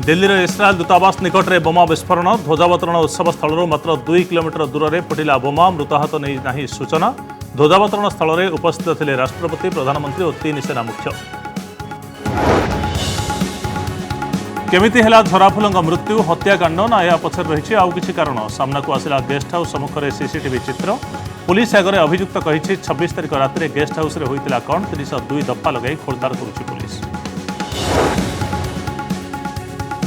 दिल्ली रे इस्राएल दूतावास निकट में बोमा विस्फोरण ध्वजावतरण उत्सव स्थल मात्र 2 किलोमीटर दूर में फुटिला बोमा मृताहत नहीं नहीं सूचना। ध्वजावतरण स्थल में उपस्थित थे राष्ट्रपति प्रधानमंत्री और 3 सेना मुख्य। केमिति हेला झराफुलंग मृत्यु हत्याकांड ना या पछर रही आउ किछि कारण सामना को आसिला गेस्ट हाउस सम्मुख में सीसीटीवी चित्र। पुलिस आगे अभियुक्त कही 26 तारिख रात गेस्ट हाउस में होता कौन 302 दफा लगे खोलताड़ करुछि पुलिस।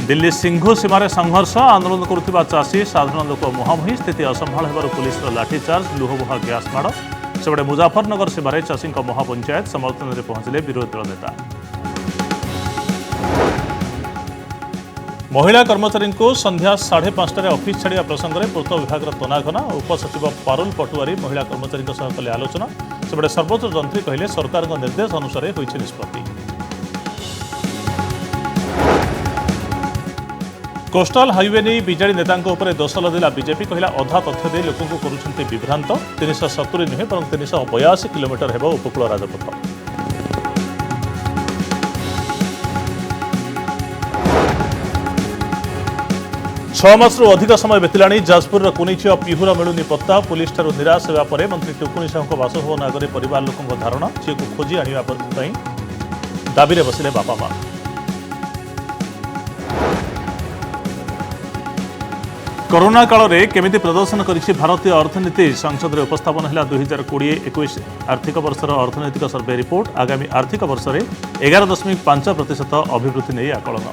दिल्ली सिंघु सीमार संघर्ष आंदोलन करुवा चाषी साधारण लोक मुहांमुही स्थिति असंभाल होबार पुलिस लाठीचार्ज लुहबुहा ग्यास माड़। सेपटे मुजाफरनगर सीमार चाषी महापंचायत समर्थन में पहुंचले विरोधी दल नेता। महिला कर्मचारी को संध्या 5:30 ऑफिस छाड़ा प्रसंग में पूर्त विभाग तनाघना उपसचिव पारुल पटुआरी महिला कर्मचारी कले आलोचना। सेपटे सर्वोच्च जंत्री कहले सरकार निर्देश अनुसार होइछि निष्पत्ति। कोस्टाल हाईवे नहीं बीजेडी नेता दोष लदिला बीजेपी कहला अधा तथ्य दे लोक करुछन्ते विभ्रांत। 370 नुहे बर 382 किलोमीटर हेब उपकूल राजपथ। छह मासरू अधिक समय बीतिलाणी जाजपुर कुनीछिया पिहुर मिलुनी पत्ता। पुलिस ठारू निराश होगा पर मंत्री टुकुनी साहू बासभवन आगे परिवार लोकों धारणा झील को खोजी आने दाबी बसिले बापा माँ। कोरोना काल में केमिति प्रदर्शन करिछि भारतीय अर्थनीति संसद में उपस्थापन है 2020-21 आर्थिक वर्षर अर्थनैतिक सर्वे रिपोर्ट। आगामी आर्थिक वर्ष में 11.5% अभिवृद्धि नहीं आकलन।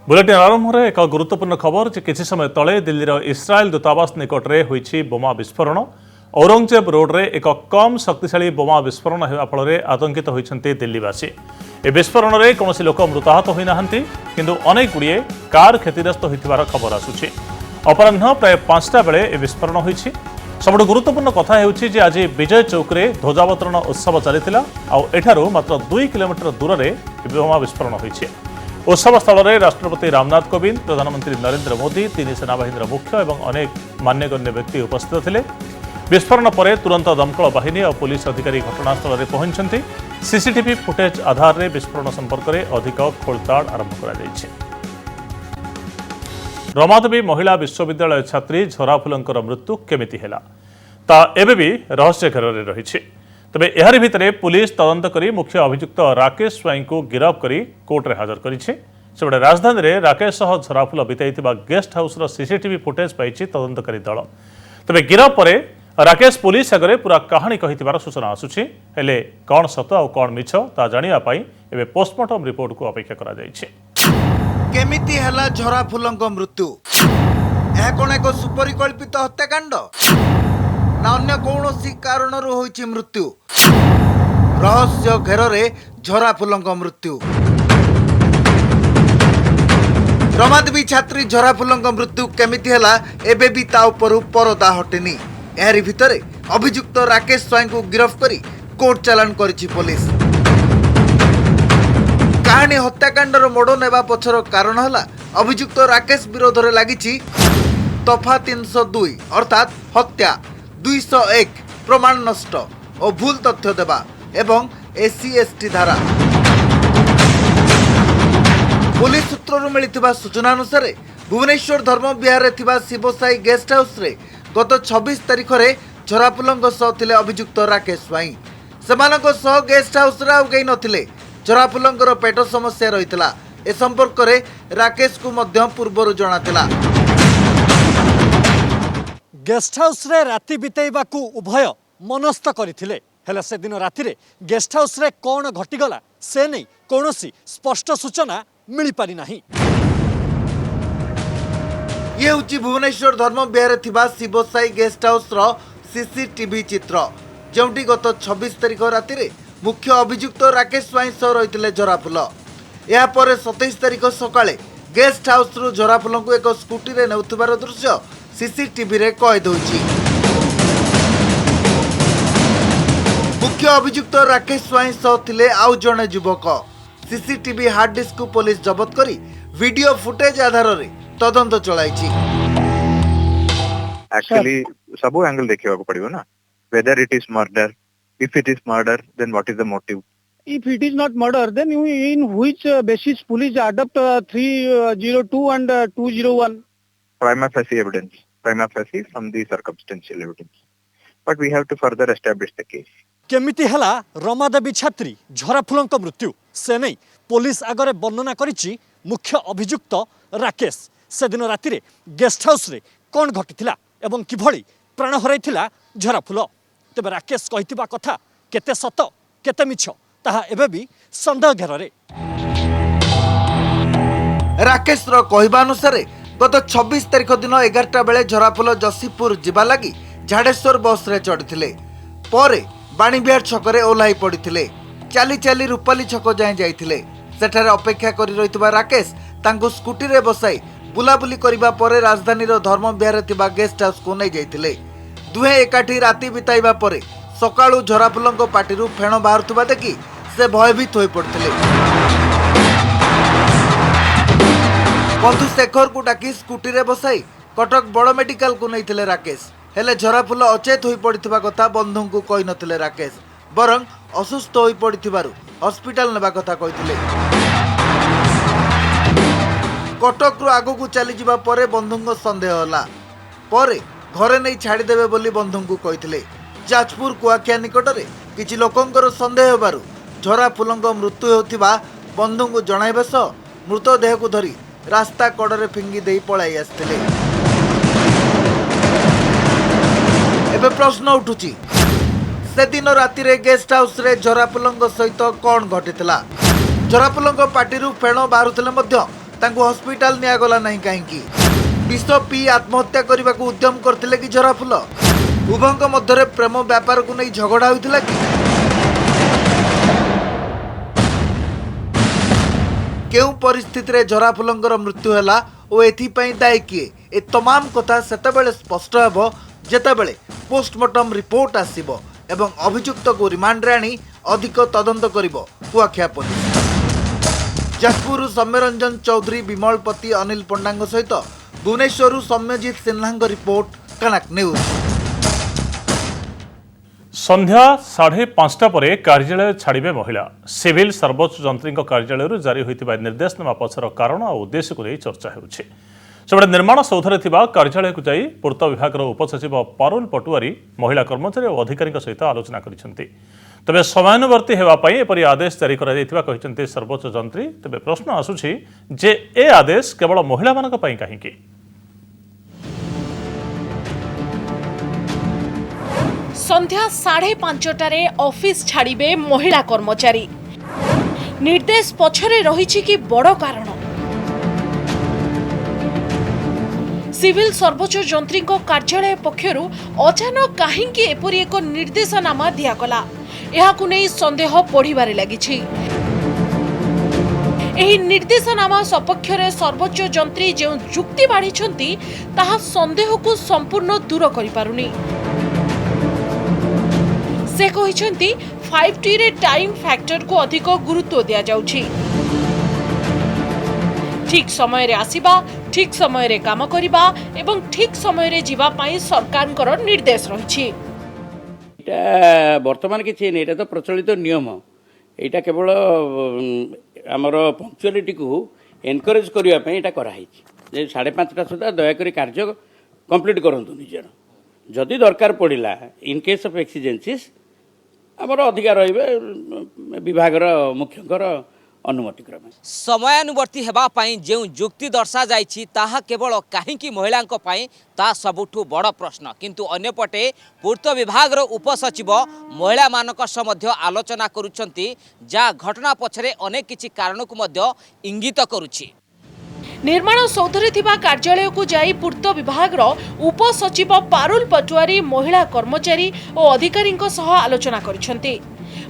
बुलेटिन आरंभ में एक गुरुत्वपूर्ण खबर जे किछि समय तले दिल्लीर इस्राएल दूतावास निकट में होइछि बोमा विस्फोरण। औरंगजेब रोड रे एक कम शक्तिशाली बोमा विस्फोरण होगा फल आतंकित होइछन्ते दिल्लीवासी। ए विस्फोरण में कौन लोक मृताहत होई नाहंती किंतु अनेक गुड़िए कार क्षतिग्रस्त होइथिबार खबर आसुछि। अपराह्न प्राय 5टा बेले ए विस्फोरण होइछि। सबुठु गुरुत्वपूर्ण कथा हेउछि जे आज विजय चौक रे ध्वजावतरण उत्सव चलिथिला आउ एठारू मात्र 2 किलोमीटर दूर में बोमा विस्फोरण होइछि। उत्सव स्थल में राष्ट्रपति रामनाथ कोविंद, प्रधानमंत्री नरेंद्र मोदी, 3 सेनाबाहिनी मुख्य और अनेक मान्यगण्य व्यक्ति उपस्थित थे। विस्फोरण पर तुरंत दमकल बाहिनी और पुलिस अधिकारी घटनास्थल में पहुंचती। सीसीटीवी फुटेज आधार में विस्फोरण संपर्क में अधिक खोलताड़ आरंभ कर। रमादेवी महिला विश्वविद्यालय छात्री झराफुलंकर मृत्यु केमिति हेला ता एबे भी रहस्य घेर में रही। तबे एहारि भितरे पुलिस तदंत करी मुख्य अभियुक्त राकेश स्वाई को गिरफ्त करी कोर्ट रे हाजर करिछि। सेबडे राजधानी रे राकेश सह झराफुल बिताइथिबा गेस्ट हाउस रो सीसीटीवी फुटेज पाइछि तदंतकारी दल। तबे गिरफ्त परे राकेश पुलिस आगे पूरा कहानी कहिथिबार सूचना आसुछि। हेले कौन सत और कौन मिछ ता जानिया पाई एबे पोस्टमार्टम रिपोर्ट को अपेक्षा करा जाइछि। केमिति हला झराफुलंक मृत्यु एहा कोन एक सुपरिकल्पित हत्याकांड ना अन्य कौनसी कारणरू होइछि मृत्यु। रहस्य घेरे झराफुलंक मृत्यु। रमादेवी छात्री झराफुलंक मृत्यु केमिति हला एबे भी ता उपरु परदा हटेनी। एहारि भितरे अभियुक्त राकेश स्वाई को गिरफ्त करी कोर्ट चालान करिछि पुलिस। कहानी हत्याकांडर मोड़ नेबा पछर कारण हला अभियुक्त राकेश विरोध में लागिछि तफा 302 अर्थात हत्या, 201 प्रमाण नष्ट और भूल तथ्य देवा एवं SC/ST धारा। पुलिस सूत्रରୁ मिलिथिबा सूचना अनुसार भुवनेश्वर धर्म विहार थिबा शिवसाई गेस्ट हाउस रे गत 26 तारिख रे झराफुलंक सह थिले अभियुक्त राकेश स्वाई। सेमानक सह गेस्ट हाउस रे आउ गई नथिले। झराफुलंकर पेट समस्या रहितला। ए संपर्क रे राकेश को मध्य पूर्वरु जणातिला। गेस्ट हाउस रे राति बितेइबा को उभय मनस्थ करथिले। हेले से दिन राति रे गेस्ट हाउस रे कोन घटिगला से नहीं कोनोसी स्पष्ट सूचना मिली पारि नाही। ये हूँ भुवनेश्वर धर्म विहार थिबा शिवसाई गेस्ट हाउस रो सीसीटीवी चित्र जोटी गत 26 तारिख राति रे मुख्य अभियुक्त राकेश स्वाई सह रही झराफुल। या पर 27 तारिख सकाळे गेस्ट हाउस रु झराफुल को एक स्कूटी रे नेउथिबार दृश्य सीसीटीवी रे कैद होइछि। मुख्य अभियुक्त राकेश स्वाई सह थिले आउ जणे युवक। सीसीटीवी हार्ड डिस्क को पुलिस जबत करी वीडियो फुटेज आधार रे तदंत चलाइछि। एक्चुअली सब एंगल देखिबा को पड़िबो ना, whether it is murder, if it is murder then what is the motive, If it is not murder, then in which basis police adopt 302 and 201? Prima facie evidence. Prima facie from the circumstantial evidence. But we have to further establish the case. केमिति हला रमादेवी छात्री झराफुलଙ୍କ मृत्यु से नहीं police आगरे वर्णना करिछि मुख्य अभियुक्त राकेश से दिन राति रे गेस्ट हाउस रे कोन घटिथिला एवं किभଳି प्राण हराइथिला झराफुल तबे राकेश कहितिबा कथा केते सत केते मिछ ताहा एबे भी संदेह घेରରେ राकेश रो कहवा अनुसार गत 26 तारिख दिन 11टा बेले झराफुल जसीपुर जिबा लागि झाडेश्वर बस रे चढ़िथिले परे बाणीबिहार छकरे ओह्लाई पड़िथिले चाली चाली रूपाली छक जाए जाइथिले सेठारे अपेक्षा करि रहितबा राकेश तांको स्कूटी रे बसाई बुलाबुली करिबा परे राजधानी रो धर्म बिहार थिबा गेस्ट हाउस को नै जाइथिले दुहे एकाठी राति बिताइबा परे सकाळु झराफुलंको पाटिरु फेण बाहरथुबा देखि से भयभीत होई पड़थिले बंधु शेखर को डाकी स्कूटी रे बसाई कटक बड़ मेडिकल को नैथिले राकेश हेले झराफुल अचेत होई पड़िथिबा कथा बंधु को कहि नथिले राकेश बरं असुस्थ होई पड़िथिबारु हॉस्पिटल नेबा कथा कहिथिले कटक रु आगु को चली जिबा परे बंधु संदेह होला परे घरे नै छाड़ी देबे बोली बंधु को कहिथिले जाजपुर कुआखिया निकटरे किछि लोकंकर संदेह हेबारु झराफुलंक मृत्यु होथिबा बंधु को जणाइबा सह मृतदेह को धरी रास्ता कड़े फिंगी दे पलाई आसते एबे प्रश्न उठुची से दिन राति रे गेस्ट हाउस रे झराफुलंक सहित कौन घटितला झराफुलंक पार्टी फेण बाहरुथिले मध्य तांको हॉस्पिटल निया गला नहीं काहेकि विष पी आत्महत्या करने को उद्यम करथिले कि झराफुल उभयଙ୍କ मध्य प्रेम व्यापार को नहीं झगड़ा होइथिला कि केउ परिस्थिति रे झराफुलंकर मृत्यु हैला ओ एथिपई दायी किए ए तमाम कथा सेतेबेले स्पष्ट हेबो जेतेबेले पोस्टमार्टम रिपोर्ट आसीबो एवं अभियुक्त को रिमांड रे आनी अधिक तदंत करिवो कुआखिया पुलिस जाजपुर सौम्यरंजन चौधरी विमलपति अनिल पंडांग सहित भुवनेश्वर सौम्यजीत सिन्हा रिपोर्ट कनक न्यूज संध्या 5:30 पर कार्यालय छाड़े महिला सिविल सर्वोच्च जंत्री कार्यालय जारी होता निर्देशनामा पछर कारण और उद्देश्य को चर्चा होबे निर्माण सौधर कार्यालय को जाई पूर्त विभाग उपसचिव पारुल पटुआरी महिला कर्मचारी और अधिकारी सहित आलोचना करते तेज समयानुवर्ती होगापी एपरी आदेश जारी कर सर्वोच्च जंत्री तेज प्रश्न आसूची जे ए आदेश केवल महिला मानक पई काहेकि संध्या 5:30 ऑफिस छाड़िबे महिला कर्मचारी निर्देश पछरे रहिछि कि बड़ कारण सिविल सर्वोच्च जंत्री कार्यालय पक्षरु अचानक काहेकि एपरि एक निर्देशनामा दियागला एहाकु नै संदेह पढ़िबारे लागिछि एही निर्देशनामा सपक्षरे सर्वोच्च जंत्री जे जुक्ति बाढिछंती ताहा संदेह को संपूर्ण दूर करि पारुनी से कहिसेंती 5T रे टाइम फैक्टर को अधिक गुरुत्व दिया जाउछि ठीक समय रे आसीबा ठीक समय रे काम करिबा एवं ठीक समय रे जीवा पाई सरकारकर निर्देश रहिछि एटा वर्तमान किछि नै एटा तो प्रचलित नियम एटा केवल हमर पंक्चुअलिटी को एनकरेज करिया पई एटा करा हिछि जे 5:30 सुधा दया करी कार्य कंप्लीट करंतु निजर जदि दरकार पड़िला इन केस ऑफ एक्सीजेंसीज आमर अधिकार रहिबे विभागर मुख्यकर अनुमति क्रमे समयानुवर्ती हेबा पई जे जुक्ति दर्शा जाइछि ताहा केवल काहेकि महिलांक पई ता सबुठु बड़ प्रश्न किंतु अन्यपटे पूर्त विभाग उपसचिव महिला मानक सह मध्य आलोचना करुछंती जा घटना पछरे अनेक किछि कारण को मध्य इंगित करुछि निर्माण सौधरे थिबा कार्यालय को जाई पूर्त विभाग उपसचिव पारुल पटुआरी महिला कर्मचारी और अधिकारी सह आलोचना करिसेंती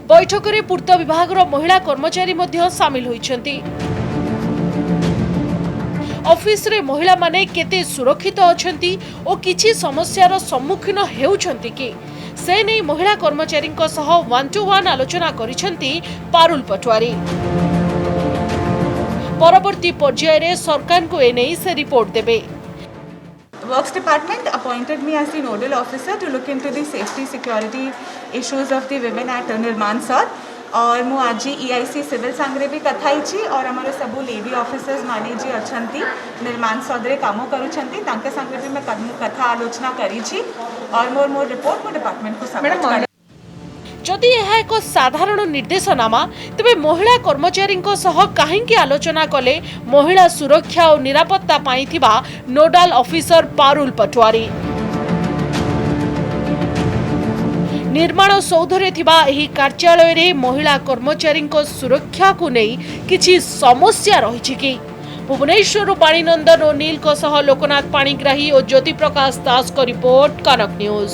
बैठक में पूर्त विभाग महिला कर्मचारी मध्य सामिल होइछंती ऑफिस रे महिला माने केते सुरक्षित अछंती और किछि समस्यार सम्मुखीन हेउछंती कि से नै महिला कर्मचारी सह 1-to-1 आलोचना करिसेंती पारुल पटुआरी परवर्ती पर्याय रे सरकार को एने से रिपोर्ट देबे Works department appointed me as the nodal officer to look into the safety security issues of the women at Nirman Sir. और मु आज EIC सिविल सांगरे भी कथाई छी और हमारे सबू लेडी ऑफिसर्स माने जी अछंती निर्माण सदरे कामो करूछंती तांके सांगरे भी मैं कथा आलोचना करी छी और मोर रिपोर्ट मो डिपार्टमेंट को सबमिट कर जदि यह एक साधारण निर्देशनामा तेबे महिला कर्मचारी कहीं आलोचना कले महिला सुरक्षा और निरापत्ता पाई थिबा नोडाल ऑफिसर पारुल पटवारी निर्माण सौधरे थिबा एही कार्यालय रे महिला कर्मचारी सुरक्षा को नहीं किछि समस्या रही कि भुवनेश्वर पाणीनंदन और नील सह लोकनाथ पाणीग्राही और ज्योति प्रकाश दास को रिपोर्ट कनक न्यूज।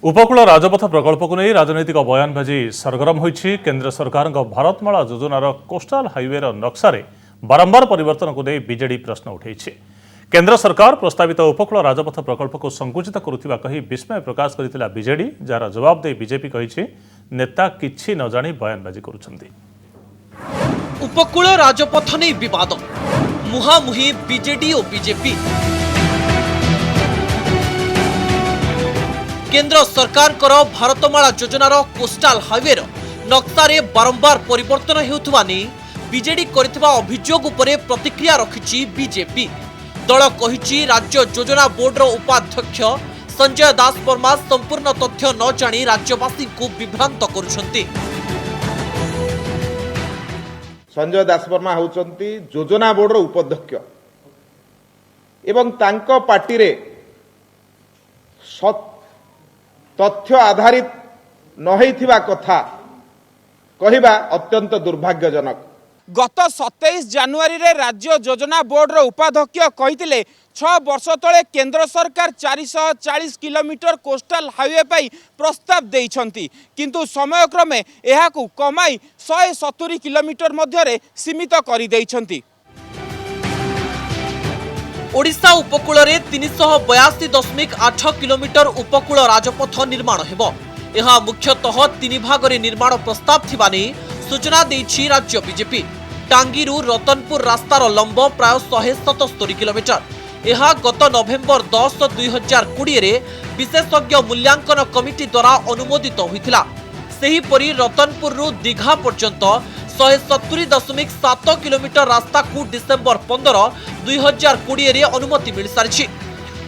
उपकूल राजपथ प्रकल्प को नहीं राजनैतिक बयानबाजी सरगरम होइछि। केंद्र सरकार भारतमाला योजनार कोस्टाल हाईवे नक्शा बारंबार परिवर्तन को नहीं बीजेडी प्रश्न उठाई। केंद्र सरकार प्रस्तावित उपकूल राजपथ प्रकल्प को संकुचित करुथिबा कही विस्मय प्रकाश करथिला बीजेडी, जार जवाब दे बीजेपी कहिछि नेता किछि न जानि बयानबाजी करुछन्ति। उपकूल राजपथ नहीं विवाद मुहामुही बीजेडी और बीजेपी। केंद्र सरकार भारतमाला योजनार कोस्टाल हाईवे नक्शा रे बारंबार परिवर्तन हेउथुबा नै बीजेडी करथिबा अभियोग उपरे प्रतिक्रिया रखिछि बीजेपी। दल कहिछि राज्य योजना बोर्डर उपाध्यक्ष संजय दास वर्मा संपूर्ण तथ्य न जानी राज्यवासी को विभ्रांत करुछन्ति। संजय दास वर्मा होउछन्ति योजना बोर्डर उपाध्यक्ष एवं तांको पार्टी रे तथ्य आधारित न होइथिबा कथा कहिबा अत्यंत दुर्भाग्यजनक। गत 27 जनवरी रे राज्य योजना बोर्डर उपाध्यक्ष कहिथिले 6 वर्ष तले केंद्र सरकार 440 किलोमीटर कोस्टाल हाईवे पाई प्रस्ताव देइछंती, किंतु समयक्रमे एहाकू कमाई 170 किलोमीटर मध्यरे सीमित करि देइछंती। ओडिशा उपकूल रे 382.8 किलोमीटर उपकूल राजपथ निर्माण हेबो। एहा मुख्यतः 3 भाग रे निर्माण प्रस्ताव थिबा नै सूचना देइछि राज्य बीजेपी। टांगीरू रतनपुर रास्तार लंब प्राय 177 किलोमीटर। यह गत नवेम्बर 10, 2020 रे विशेषज्ञ मूल्यांकन कमिटी द्वारा अनुमोदित होइथिला। सेहीपरि रतनपुररू दीघा पर्यंत 170.7 किलोमीटर रास्ता को डिसेंबर 15, 2020 रे अनुमति मिल सारिछि।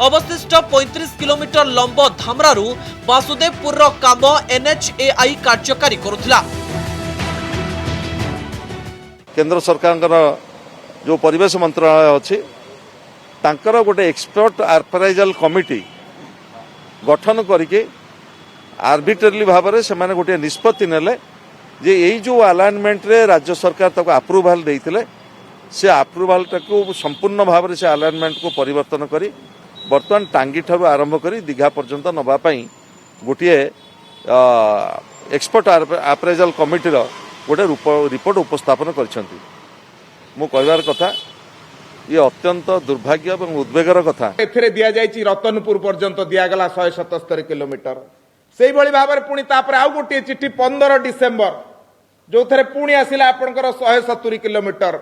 अवशिष्ट 35 किलोमीटर लंब धामरारू वासुदेवपुर काम NHAI कार्यकारी करुथिला। केंद्र सरकार जो परिवेश मंत्रालय अच्छी तांकर गोटे एक्सपर्ट अप्राइजल कमिटी गठन करके आर्बिट्रेरली भाव में से गोटे निष्पत्ति नेले जे यही जो अलाइनमेंट रे राज्य सरकार तक अप्रूवाल देइथिले से अप्रूवाल को संपूर्ण भाव में से अलाइनमेंट को परिवर्तन करी वर्तमान टांगी ठारू आरंभ करी दीघा पर्यंत नबा पई गोटे एक्सपर्ट अप्राइजल कमिटी गोटे रिपोर्ट उपस्थापन करछंती। मु कहबार कथा ये अत्यंत दुर्भाग्य और उद्वेगर कथा। एथिरे दिया जायछि रतनपुर पर्यंत दिया गला 177 किलोमीटर। सेही भली भाबरे पुनी तापर आउ गोटे चिठी 15 डिसेंबर जो थरे पुनी आसिला आपनकर 170 किलोमीटर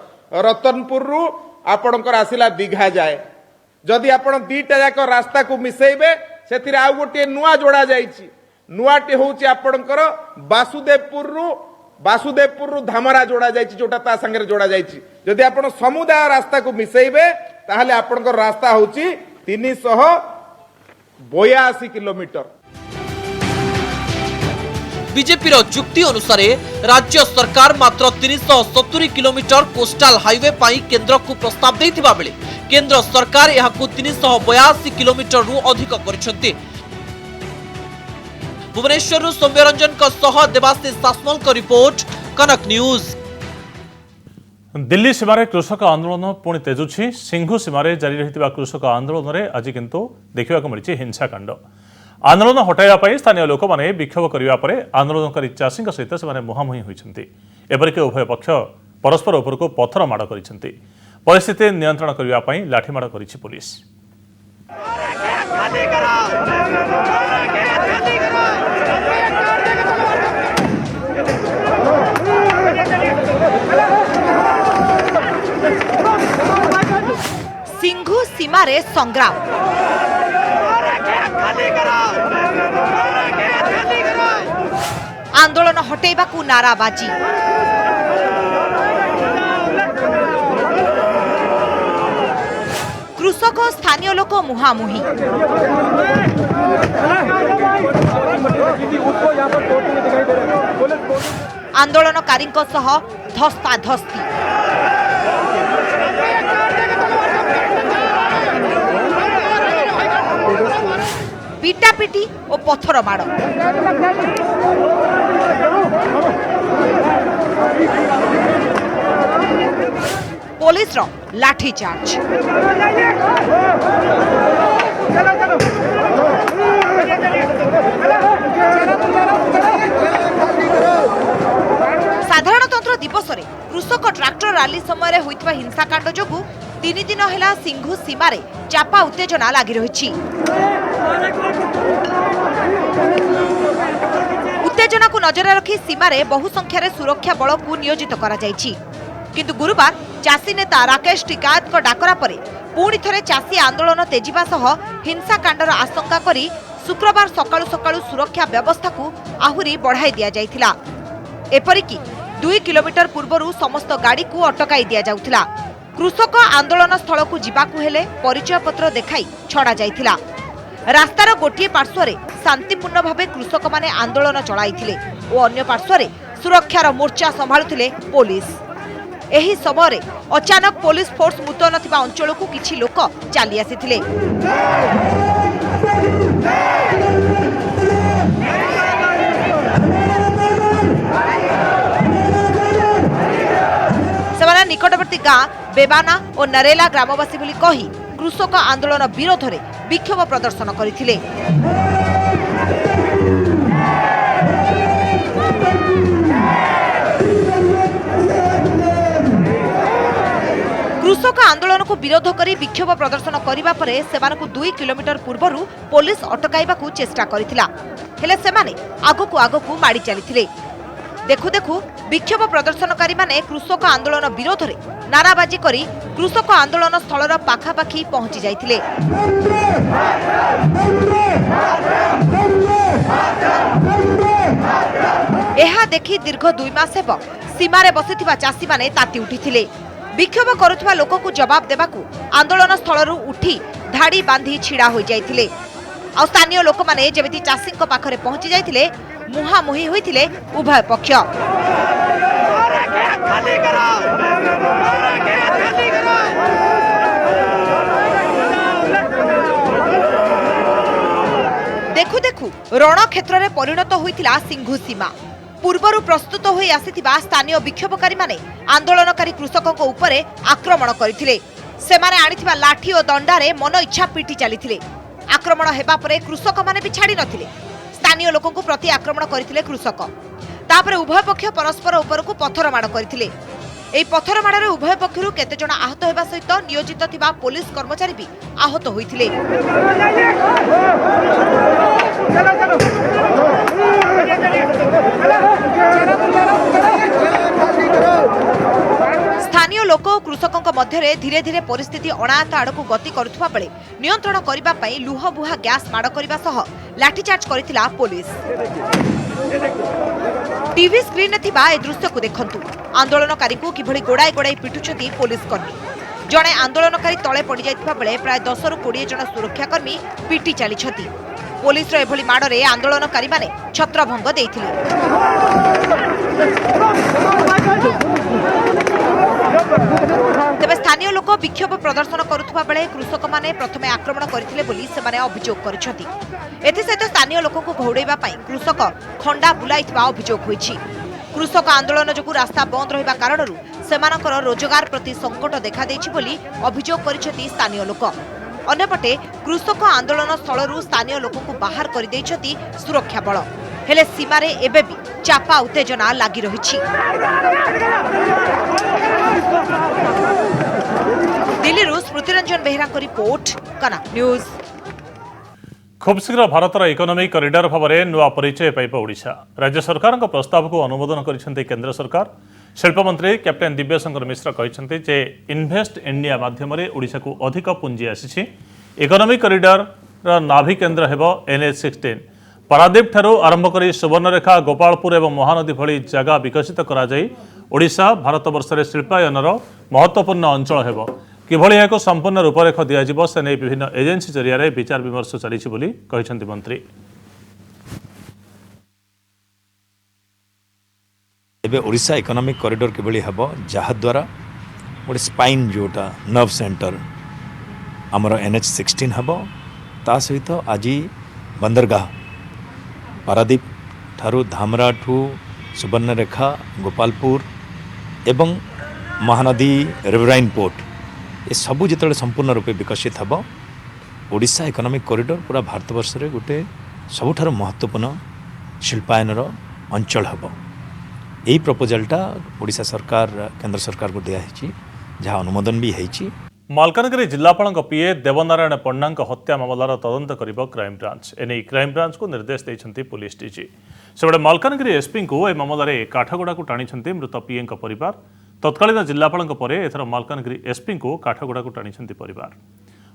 रतनपुर रु आपनकर आसिला दीघा जाए। जदि आपण दीटा जाक रास्ता को मिसेइबे सेथिरे आउ गोटे नुआ जोड़ा जायछि। नुआटी होउछि आपनकर वासुदेवपुर रु धामरा जोड़ा जायछि जोटा ता संगे जोड़ा जायछि। जदि आपण समुदाय रास्ता को मिसेइबे ताहले आपनकर रास्ता होउछि 382 किलोमीटर। बीजेपी जुक्ति अनुसार राज्य सरकार मात्र 370 किलोमीटर कोस्टाल हाईवे पाई केंद्र को प्रस्ताव देथिबा बेले केंद्र सरकार यहाकू 382 किलोमीटर रु अधिक करिसंती। भुवनेश्वर सौम्यरंजन देवाशीष सासमल को रिपोर्ट कनक न्यूज। दिल्ली सीमार कृषक आंदोलन पुणी तेजुछि। सिंघु सीमार जारी रही कृषक आंदोलन में आज किंतु देखा मिली हिंसाकांड। आंदोलन हटाइवाई स्थानीय लोक मैंने विक्षोभ करने आंदोलनकारी चाषी सहित से मुहांमुही होती। एपरिक उभय पक्ष परस्पर उपरकू पथर माड़ कर परिस्थिति नियंत्रण करने लाठीमाड़ कर पुलिस। सिंघु सीमारे संग्राम आंदोलन हटेइबाकू नाराबाजी। कृषक और स्थानीय लोक मुहांमुही। आंदोलनकारी धस्ताधस्ती। पिटापिटी और पत्थर माड़। पुलिस लाठीचार्ज। साधारणतंत्र दिवस रे कृषक ट्रैक्टर रैली समय होइतबा हिंसाकांड जोगु 3 दिन हेला सिंघु सीमा रे चापा उत्तेजना लागि रहिछि। उत्तेजना को नजर रखी सीमा रे बहु संख्या रे सुरक्षा बल को नियोजित करा जायछि। किंतु गुरुवार चाषी नेता राकेश टिकायत को डाकरा परे पुणी थरे चाषी आंदोलन तेजिबा सह हिंसाकांडर आशंका करी शुक्रवार सकाळु सकाळु सुरक्षा व्यवस्था को आहुरी बढ़ाई दिया जायथिला। एपरिकी 2 किलोमीटर पूर्वरु समस्त गाड़ी को अटकाई दिया जाउथिला। कृषक आंदोलन स्थल को जिबाकु हेले परिचय पत्र देखाई छड़ा जायथिला। रास्तार गोटिए पार्श्वरे शांतिपूर्ण भावे कृषक माने आंदोलन चलाइथिले और अन्य पार्श्वरे सुरक्षार मोर्चा संभाळुथिले पुलिस। एही समय अचानक पुलिस फोर्स मुतयन थिबा अंचल को किछि लोक चाली आसिथिले। सेमाना निकटवर्ती गाँ बेबाना और नरेला ग्रामवासी बोली कही कृषक आंदोलन विरोध में विक्षोभ प्रदर्शन करथिले। कृषक आंदोलन को विरोध करी विक्षोभ प्रदर्शन करिबा परे सेमानकु 2 किलोमीटर पूर्वरु पुलिस अटकाइबाकू चेष्टा करिथिला। हेले सेमाने आगकू आगकू माड़ी चलीथिले। देखु देखु विक्षोभ प्रदर्शनकारी माने कृषक आंदोलन विरोध में नाराबाजी करी कृषक आंदोलन स्थलर पाखापाखी पहुंची जाइथिले। एहा देखि दीर्घ 2 मास हेब सीमारे बसिथिबा चाषी माने ताती उठिथिले। विक्षोभ करुथिबा लोक को जवाब देबाकू आंदोलन स्थलरू उठी धाड़ी बांधी छिड़ा होई जाइथिले। आ स्थानीय लोक माने जेमिति चाषीक पाखरे पहुंची जाइथिले मुहांमुही होइथिले उभय पक्ष। देखु देखु रणक्षेत्र में परिणत होइथिला सिंघु सीमा। पूर्वरु प्रस्तुत होई आसिथिबा स्थानीय विक्षोभकारी माने आंदोलनकारी कृषकक उपरे आक्रमण करथिले। सेमाने आनिथिबा लाठी और दंडारे मन इच्छा पिटी चलीथिले। आक्रमण हेबा परे कृषक माने भी छाड़ी नथिले। स्थानीय लोकों को प्रति आक्रमण करथिले कृषक। तापरे उभय पक्ष परस्पर उपरकू पत्थर माड़ करथिले। एई पत्थर माड़रे उभय पक्षरु केते जण आहत हेबा सहित नियोजित थिबा पुलिस कर्मचारी भी आहत होइथिले। स्थानीय लोक और कृषकों मध्य धीरे धीरे परिस्थिति अणायत्त आड़क गति करुवा बेले नियंत्रण करने लुहबुहा गैस माड़ करने सह लाठीचार्ज करथिला पुलिस। टीवी स्क्रीन में थिबा ए दृश्य को देखंतु। आंदोलनकारी को किभଳି गोड़ाई गोड़ाई पिटुछंती पुलिस कर्मी। जड़े आंदोलनकारी तले पड़ जाइथिबा बेले प्राय 10 ରୁ 20 जन सुरक्षाकर्मी पिटी चलीछंती। पुलिस रो एभଳି माड़रे आंदोलनकारी माने छत्रभंग देइथिले। तेबे स्थानीय लोक विक्षोभ प्रदर्शन करुवा बेले कृषक माने प्रथमे आक्रमण करथिले बोली सेमाने अभियोग करिसथि। एथिसहित स्थानीय लोक को घौड़ाइबा पई कृषक खंडा बुलाइथिबा अभियोग होइछि। कृषक आंदोलन जोगु रास्ता बंद रहिबा कारणरू सेमानकर रोजगार प्रति संकट देखा देछि बोली अभियोग करिसथि स्थानीय लोक। अन्यपटे कृषक आंदोलन स्थलरू स्थानीय लोक को बाहर कर देइछथि सुरक्षा बल। हेले सीमारे एबे भी चापा उत्तेजना लागि रहिछि। दिल्ली स्मृति रंजन बेहरा को रिपोर्ट कनक न्यूज। खूब शीघ्र भारतर इकोनॉमिक कॉरिडोर भाव में नुआ परिचय पाइब ओडिशा। राज्य सरकार प्रस्ताव को अनुमोदन करिसेंती केंद्र सरकार। शिल्प मंत्री कैप्टेन दिव्यशंकर मिश्र कहते जे इन्वेस्ट इंडिया माध्यम ओडिशा को अधिक पुंजी आसी। इकोनॉमिक कॉरिडोर नाभि केन्द्र हेब NH-16। पारादीप ठारू आरंभ कर सुवर्णरेखा गोपालपुर और महानदी भली जगह विकसित कराई ओडिशा भारतवर्ष शिल्पायनर महत्वपूर्ण अंचल हेब किभली एक संपूर्ण रूपरेख दिज्व से नहीं विभिन्न एजेन्सी जरिया विचार विमर्श चली मंत्री। एबे ओडिशा इकोनॉमिक कॉरिडोर किभली हेब जहाद्वारा गोटे स्पाइन जोटा नर्व सेंटर आमर NH-16 हेब ता सहित आज बंदरगाह पारादीप ठारू धामरा ठू सुवर्णरेखा गोपालपुर एवं महानदी रिवराइन पोर्ट ये सबू जिते संपूर्ण रूपे विकसित हेब ओडिशा इकोनॉमिक कॉरिडोर पूरा भारतवर्ष रे गोटे सबुठार महत्वपूर्ण शिल्पायनर अंचल हेब यही प्रपोजालटा ओडिशा सरकार केंद्र सरकार को दिया जहाँ अनुमोदन भी है। मालकानगिरी जिलापाल पीए देवनारायण पंडा हत्या मामलार तदंत कर क्राइमब्रांच एने क्राइमब्रांच को निर्देश देते police DG Sebade Malkangiri SP को यह मामलें काठगोड़ा को टाणी मृत पीए परिवार तत्कालीन जिलापाल एथर मालकानगिरी एसपी को काठगोड़ा को टाणी परिवार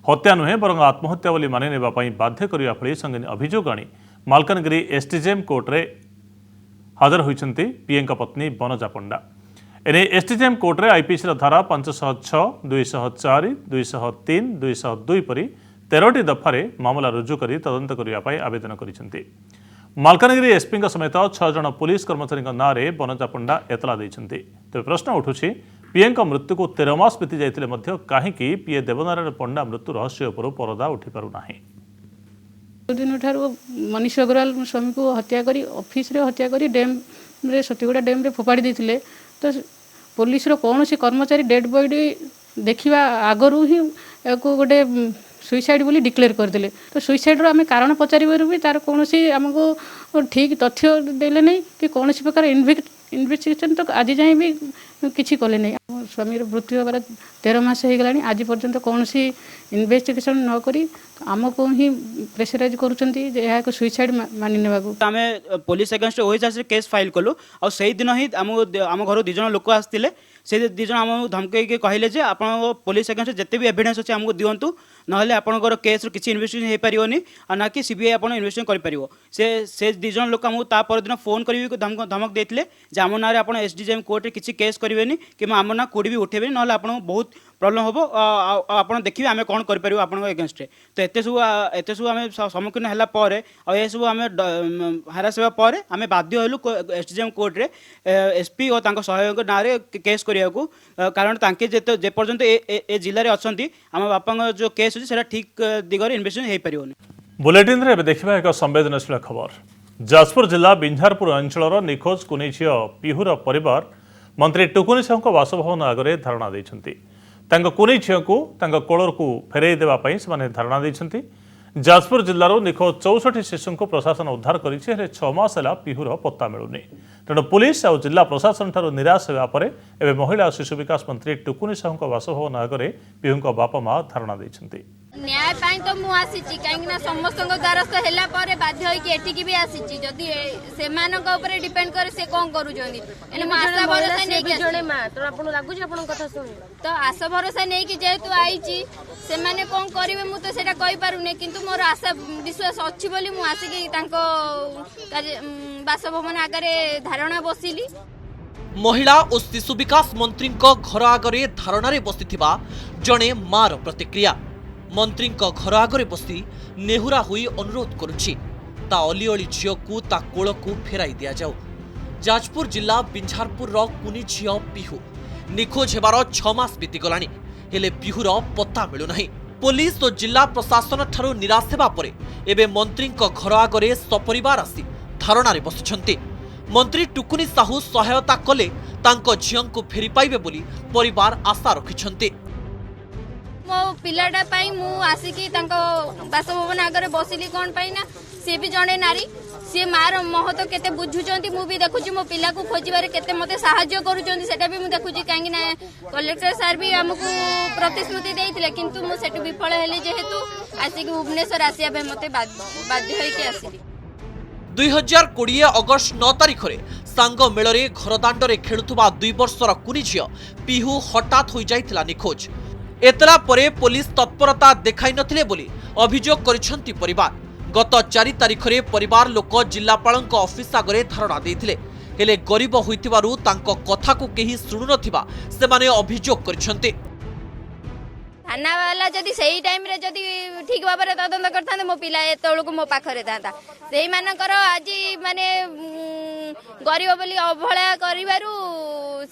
हत्या नुहे बर आत्महत्या बोली मानि नेबापई बाध्य करने फल संगीन अभियोग आनी मालकानगिरी एसडीजेएम कोर्टे हाजर होती पीए पत्नी बनजा पंडा एने एसडीजेएम कोर्टे आईपीसी धारा 506, 204, 203, 202 परी 13टी दफारे मामला रुजु कर तदंत करने आवेदन कर मालकानगिरी एसपी समेत 6 जन पुलिस कर्मचारी नाँ में बनजा पंडा एतला देते तेज प्रश्न उठुछि पीए मृत्यु को 13 मास बीती जाते कहीं पीए देवनारायण पंडा मृत्यु रहस्य उपर परदा उठी पारुना। दिन ठार मनीष अग्रवाल स्वामी को हत्या करी ऑफिस रे हत्या करी डैम रे सतीगुड़ा डैम रे फोपाड़ी देथिले तो पुलिस रो कौन सी कर्मचारी डेड बॉडी देखा आगरू ही गोटे सुइसाइड बोली डिक्लेयर करदे तो सुइसाइड रो आमे कारण पचार भी तार कौन सी आमको ठीक तथ्य देले नहीं कि कौन सी प्रकार इन्वेस्टिगेशन तो आज जाए भी किसी कले नहीं स्वामी मृत्यु होबार 13 मास हो गलानी आज पर्यंत कौन सी इन्वेस्टिगेशन न करी आमको ही प्रेसराइज कर सुइसाइड मानि नेबाकू आमे पुलिस अगेंस्ट ओएचआर से केस फाइल कलु और सही दिन ही आम घर 2 जन लोक आसते से 2 जन आम धमकई कहले जे आपण पुलिस अगेंस्ट जिते भी एविडेंस अच्छे आमको दिंतु ना आपंकर केस किसी इन्वेस्टिगेशन हो पारनी और ना कि सीबीआई आप इन्वेस्टिगेशन कर से 2 जन लोक आमको ता परदिन फोन कर धमक देते आम ना आप एसडीजेएम कोर्टे किसी केस करेंगे कि आम ना कोड़ी भी उठेबे ना आपको बहुत प्रॉब्लम हम आप देखिए आम कौन कर एगेंस्ट तो एत सब आम सम्मुखीन है ये सब आम हारास होगापर आम बाध्य हलु एसडीजेएम कोर्टे एसपी और सहायक ना केस करने को कारण जेपर्यंत ए जिले में अच्छा आम बापा जो केस अच्छे से ठीक दिगरे इन्वेस्टिगेशन हो पारनी। बुलेटिन रे देखा एक संवेदनशील खबर जाजपुर जिला बिंझारपुर अंचल निखोज कुनी झील पिहुर परिवार मंत्री टुकुनी साहू बासभवन आगे धारणा देते कुनी झील को कोलर को फेरई देवाई से धारणा देते जाजपुर जिलूर निखोज 64 शिशु को प्रशासन उद्धार कर 6 मास है पिहुर पत्ता मिलूनी तेणु पुलिस और जिला प्रशासन ठार निराश होगापर एवं महिला और शिशु विकास मंत्री टुकुनी साहू बासभवन आगे पिहू बापा माँ धारणा देते न्याय पाई तो मु आसी कहीं समस्त द्वारस्थ है बाध्य होगी भी आसी जदि से डिपेंड करे से कौन करूँ तो आशा भरोसा नहीं कि जेहेतु आई से माने कौन करेंगे मुझे तो कही पारुनी किंतु मोर आशा विश्वास अच्छी बोली मु आसिकी बासभवन आगे धारणा बसिली। महिला और शिशु विकास मंत्री घर आगे धारणा बसिथिबा जणे मार प्रतिक्रिया मंत्री घर आगे बसी नेहुरा हुई अनुरोध करुछि ता अली अली झील को ता कोल को फेराई दिया जाऊ। जाजपुर जिला बिंझारपुर कुनी झील पिहू निखोज हेबार 6 मास बीती गलानी हेले पिहुर पत्ता मिलुना। पुलिस और जिला प्रशासन ठारू निराश हेबा परे एबे मंत्री घर आगे सपरिवार आसी धारणा बसिछन्ति मंत्री टुकुनी साहू सहायता कले तांको झील को फेरी पाइबे बोली परिवार आशा रखिछन्ति। मो पिलाटा पाई मु आसिकी बासभवन आगे बसिली कौन पाई ना सी भी जड़े नारी सी मार महत्व केते बुझुचंती मु भी देखुची मो पिला को खोजिबारे केते मते सहायता करूचंती सेटा भी मु देखुची काहे ना कलेक्टर सर भी हमकु प्रतिश्रुति देइथिले किंतु मु सेटु विफल हेली जेहेतु आसिकी भुवनेश्वर आसिया बे मते बाध्य होइके आसिली। 2020 अगस्त 9 तारिख रे सांग मेलरे घरदांडरे खेलुथुबा 2 वर्षर कुनी झियो पिहू हठात होई जाइथिला निखोज। एतला परे पुलिस तत्परता देखाई नथिले बोली अभियोग करिसंती परिवार। गत 4 तारिखरे परिवार लोक जिलापालଙ୍କ ऑफिस आगरे धारणा देथिले हेले गरीब होइतिबारु तांको कथाकू केही सुनु नथिबा सेमाने अभियोग करछन्ते। थाना वाला जदि सही टाइम रे जदि ठीक भाव में तदंत करते मो पिला एतलू मो पाखे था से मानकर आज माने गरीब बोली अवहेला करू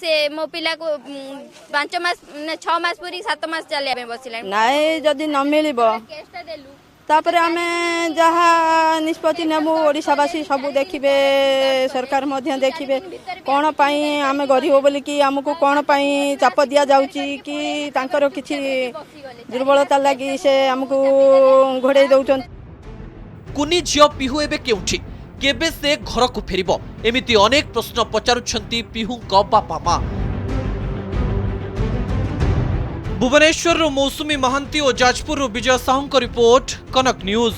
से मो पिला को 5 मास 6 मास पूरी 7 मास चलिया बसला नाई जदि न मिल तापर आमे जहा निष्पत्ति नेबू ओडिशावासी सब देखिबे सरकार मध्य देखिबे कोन पई आमे गरीब बोली कि हमको कोन पई चाप दिया जाउची कि तांकर किछि दुर्बलता लागि से हमको घोड़े दउछन। कुनी झियो पिहु एबे केउठी केबे से घर को फेरिबो एमिति अनेक प्रश्न पचारुछंती पिहुंक बापा मा। भुवनेश्वर मौसुमी महांती और जाजपुर विजय साहू रिपोर्ट कनक न्यूज।